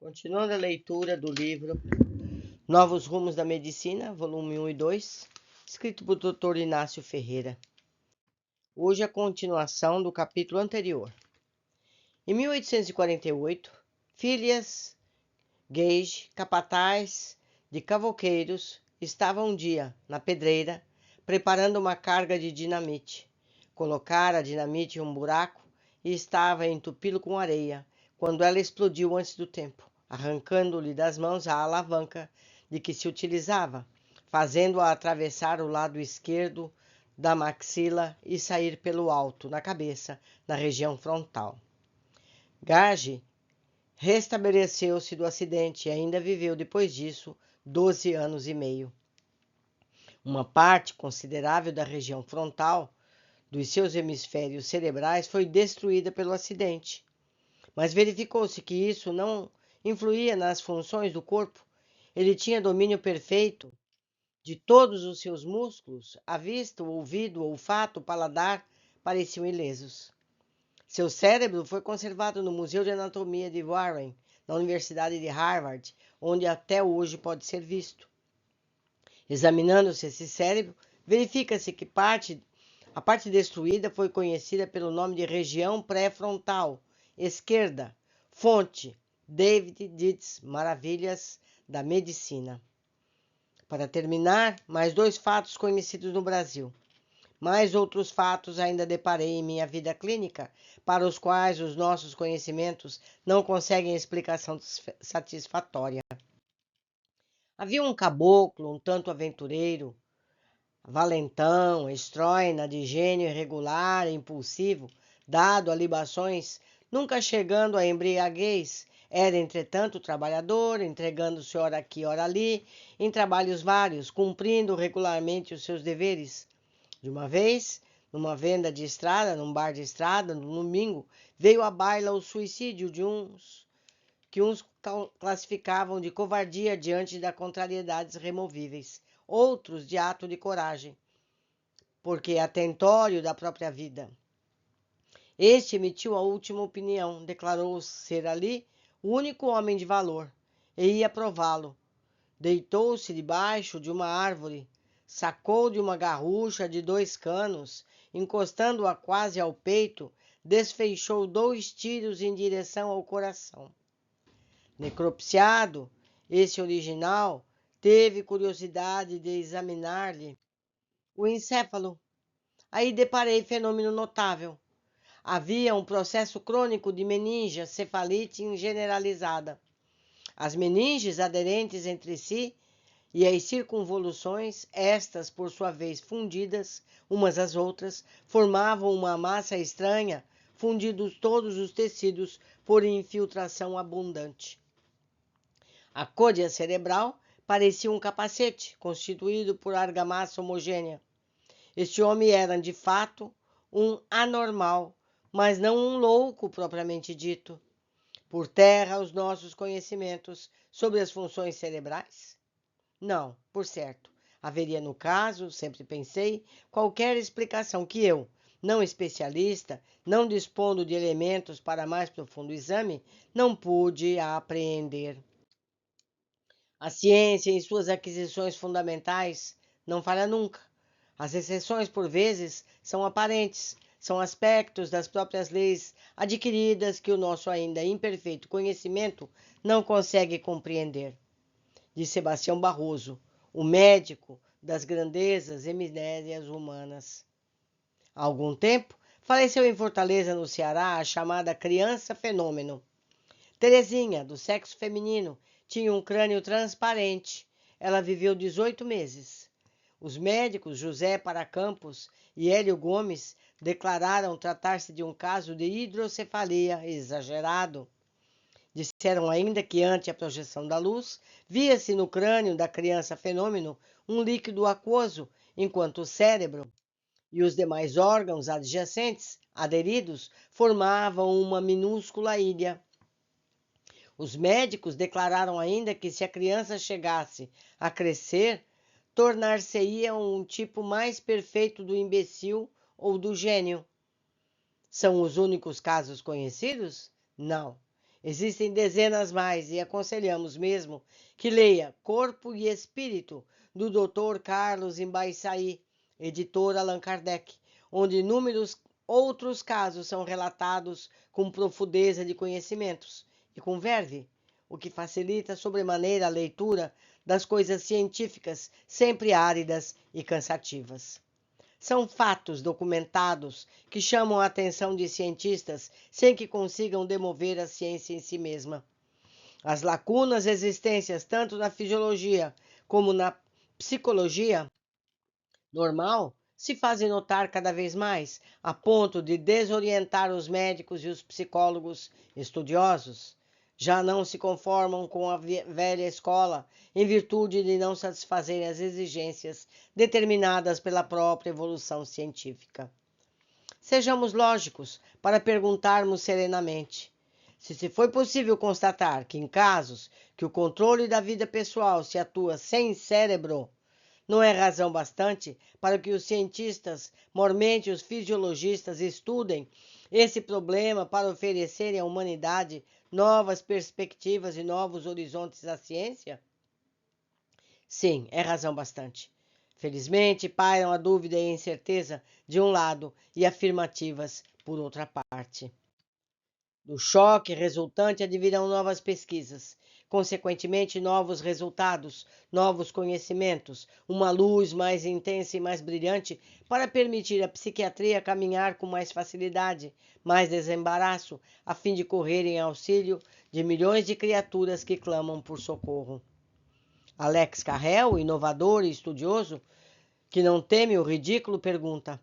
Continuando a leitura do livro Novos Rumos da Medicina, volume 1 e 2, escrito por Dr. Inácio Ferreira. Hoje a continuação do capítulo anterior. Em 1848, Phileas Gage, capataz de cavouqueiros, estava um dia na pedreira preparando uma carga de dinamite. Colocara a dinamite em um buraco e estava a entupi-lo com areia, quando ela explodiu antes do tempo, arrancando-lhe das mãos a alavanca de que se utilizava, fazendo-a atravessar o lado esquerdo da maxila e sair pelo alto, na cabeça, na região frontal. Gage restabeleceu-se do acidente e ainda viveu depois disso 12 anos e meio. Uma parte considerável da região frontal dos seus hemisférios cerebrais foi destruída pelo acidente, mas verificou-se que isso não influía nas funções do corpo. Ele tinha domínio perfeito de todos os seus músculos, a vista, o ouvido, o olfato, o paladar pareciam ilesos. Seu cérebro foi conservado no Museu de Anatomia de Warren, na Universidade de Harvard, onde até hoje pode ser visto. Examinando-se esse cérebro, verifica-se que a parte destruída foi conhecida pelo nome de região pré-frontal esquerda, fonte David Dietz, Maravilhas da Medicina. Para terminar, mais 2 fatos conhecidos no Brasil. Mais outros fatos ainda deparei em minha vida clínica, para os quais os nossos conhecimentos não conseguem explicação satisfatória. Havia um caboclo, um tanto aventureiro, valentão, estróina, de gênio irregular, impulsivo, dado a libações, nunca chegando à embriaguez. Era, entretanto, trabalhador, entregando-se ora aqui, ora ali, em trabalhos vários, cumprindo regularmente os seus deveres. De uma vez, numa venda de estrada, num bar de estrada, no domingo, veio à baila o suicídio de uns classificavam de covardia diante das contrariedades removíveis, outros de ato de coragem, porque atentório da própria vida. Este emitiu a última opinião, declarou ser ali o único homem de valor, e ia prová-lo. Deitou-se debaixo de uma árvore, sacou de uma garrucha de 2 canos, encostando-a quase ao peito, desfeixou 2 tiros em direção ao coração. Necropsiado, esse original teve curiosidade de examinar-lhe o encéfalo. Aí deparei fenômeno notável. Havia um processo crônico de meninge cefalite generalizada. As meninges aderentes entre si e as circunvoluções, estas por sua vez fundidas umas às outras, formavam uma massa estranha, fundidos todos os tecidos por infiltração abundante. A côdea cerebral parecia um capacete constituído por argamassa homogênea. Este homem era, de fato, um anormal, mas não um louco propriamente dito. Por terra os nossos conhecimentos sobre as funções cerebrais? Não, por certo. Haveria, no caso, sempre pensei, qualquer explicação que eu, não especialista, não dispondo de elementos para mais profundo exame, não pude apreender. A ciência, em suas aquisições fundamentais, não falha nunca. As exceções, por vezes, são aparentes, são aspectos das próprias leis adquiridas que o nosso ainda imperfeito conhecimento não consegue compreender. De Sebastião Barroso, o médico das grandezas e misérias humanas. Há algum tempo, faleceu em Fortaleza, no Ceará, a chamada criança fenômeno. Terezinha, do sexo feminino, tinha um crânio transparente. Ela viveu 18 meses. Os médicos José Paracampos e Hélio Gomes declararam tratar-se de um caso de hidrocefalia exagerado. Disseram ainda que, ante a projeção da luz, via-se no crânio da criança fenômeno um líquido aquoso, enquanto o cérebro e os demais órgãos adjacentes, aderidos, formavam uma minúscula ilha. Os médicos declararam ainda que, se a criança chegasse a crescer, tornar-se-ia um tipo mais perfeito do imbecil ou do gênio. São os únicos casos conhecidos? Não. Existem dezenas mais e aconselhamos mesmo que leia Corpo e Espírito, do Dr. Carlos Embaixaí, editor Allan Kardec, onde inúmeros outros casos são relatados com profundeza de conhecimentos e com verve, o que facilita sobremaneira a leitura das coisas científicas, sempre áridas e cansativas. São fatos documentados que chamam a atenção de cientistas sem que consigam demover a ciência em si mesma. As lacunas existentes tanto na fisiologia como na psicologia normal se fazem notar cada vez mais, a ponto de desorientar os médicos e os psicólogos estudiosos. Já não se conformam com a velha escola, em virtude de não satisfazerem as exigências determinadas pela própria evolução científica. Sejamos lógicos para perguntarmos serenamente: se foi possível constatar que em casos que o controle da vida pessoal se atua sem cérebro, não é razão bastante para que os cientistas, mormente os fisiologistas, estudem esse problema para oferecerem à humanidade novas perspectivas e novos horizontes à ciência? Sim, é razão bastante. Felizmente, pairam a dúvida e a incerteza de um lado e afirmativas por outra parte. Do choque resultante advirão novas pesquisas, consequentemente novos resultados, novos conhecimentos, uma luz mais intensa e mais brilhante para permitir à psiquiatria caminhar com mais facilidade, mais desembaraço, a fim de correr em auxílio de milhões de criaturas que clamam por socorro. Alex Carrel, inovador e estudioso, que não teme o ridículo, pergunta: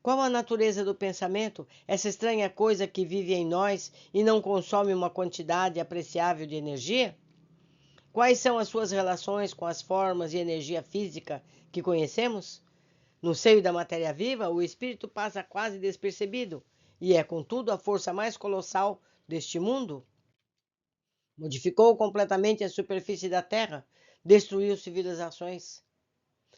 qual a natureza do pensamento, essa estranha coisa que vive em nós e não consome uma quantidade apreciável de energia? Quais são as suas relações com as formas de energia física que conhecemos? No seio da matéria viva, o espírito passa quase despercebido e é, contudo, a força mais colossal deste mundo. Modificou completamente a superfície da Terra, destruiu civilizações.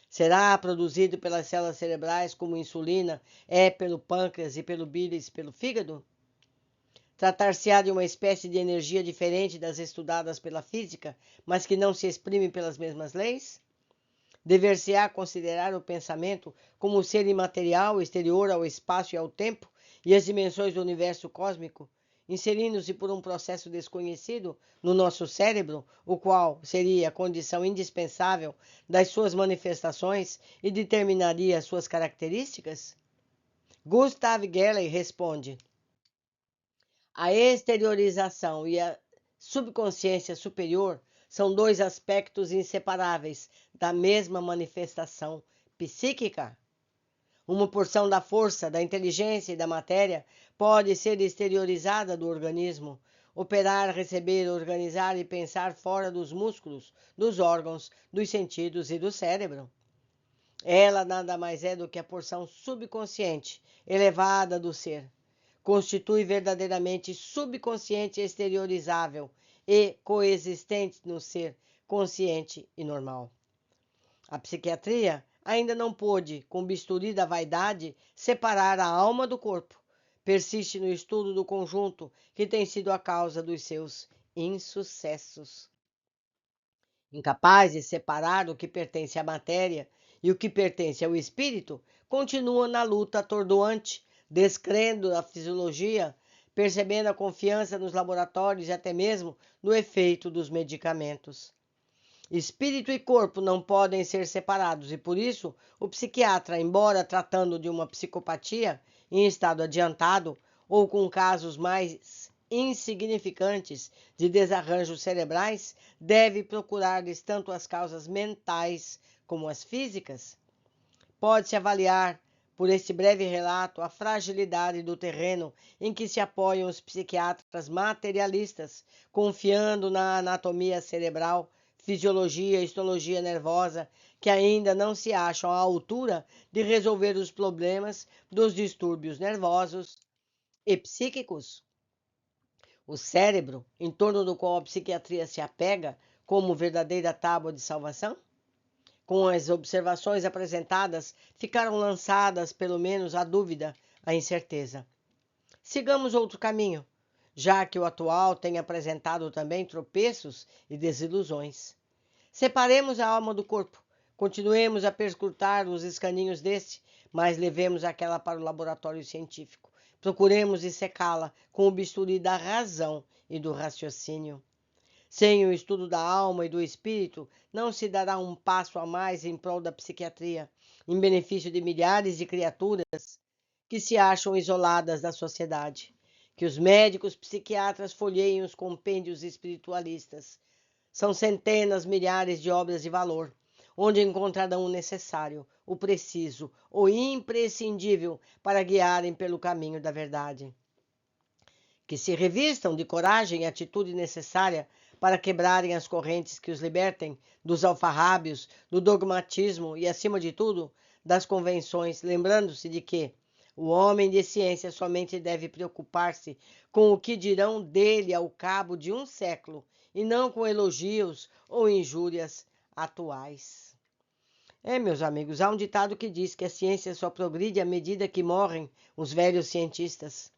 Será produzido pelas células cerebrais como insulina, é pelo pâncreas e pelo bílis pelo fígado? Tratar-se-á de uma espécie de energia diferente das estudadas pela física, mas que não se exprime pelas mesmas leis? Dever-se-á considerar o pensamento como um ser imaterial, exterior ao espaço e ao tempo e às dimensões do universo cósmico, inserindo-se por um processo desconhecido no nosso cérebro, o qual seria a condição indispensável das suas manifestações e determinaria as suas características? Gustav Gelley responde: a exteriorização e a subconsciência superior são dois aspectos inseparáveis da mesma manifestação psíquica. Uma porção da força, da inteligência e da matéria pode ser exteriorizada do organismo, operar, receber, organizar e pensar fora dos músculos, dos órgãos, dos sentidos e do cérebro. Ela nada mais é do que a porção subconsciente, elevada do ser. Constitui verdadeiramente subconsciente exteriorizável e coexistente no ser consciente e normal. A psiquiatria ainda não pôde, com o bisturi da vaidade, separar a alma do corpo. Persiste no estudo do conjunto que tem sido a causa dos seus insucessos. Incapaz de separar o que pertence à matéria e o que pertence ao espírito, continua na luta atordoante, descrendo da fisiologia, percebendo a confiança nos laboratórios e até mesmo no efeito dos medicamentos. Espírito e corpo não podem ser separados e, por isso, o psiquiatra, embora tratando de uma psicopatia em estado adiantado ou com casos mais insignificantes de desarranjos cerebrais, deve procurar-lhes tanto as causas mentais como as físicas. Pode-se avaliar, por este breve relato, a fragilidade do terreno em que se apoiam os psiquiatras materialistas, confiando na anatomia cerebral, fisiologia e histologia nervosa, que ainda não se acham à altura de resolver os problemas dos distúrbios nervosos e psíquicos. O cérebro, em torno do qual a psiquiatria se apega como verdadeira tábua de salvação? Com as observações apresentadas, ficaram lançadas, pelo menos, a dúvida, a incerteza. Sigamos outro caminho. já que o atual tem apresentado também tropeços e desilusões. Separemos a alma do corpo, continuemos a perscrutar os escaninhos deste, mas levemos aquela para o laboratório científico. Procuremos dissecá-la com o bisturi da razão e do raciocínio. Sem o estudo da alma e do espírito, não se dará um passo a mais em prol da psiquiatria, em benefício de milhares de criaturas que se acham isoladas da sociedade. Que os médicos psiquiatras folheiem os compêndios espiritualistas. São centenas, milhares de obras de valor, onde encontrarão o necessário, o preciso, o imprescindível para guiarem pelo caminho da verdade. Que se revistam de coragem e atitude necessária para quebrarem as correntes que os libertem dos alfarrábios, do dogmatismo e, acima de tudo, das convenções, lembrando-se de que o homem de ciência somente deve preocupar-se com o que dirão dele ao cabo de um século, e não com elogios ou injúrias atuais. Meus amigos, há um ditado que diz que a ciência só progride à medida que morrem os velhos cientistas,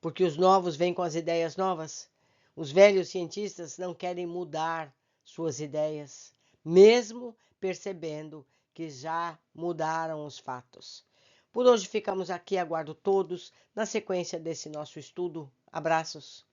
porque os novos vêm com as ideias novas. Os velhos cientistas não querem mudar suas ideias, mesmo percebendo que já mudaram os fatos. Por hoje ficamos aqui, aguardo todos na sequência desse nosso estudo. Abraços.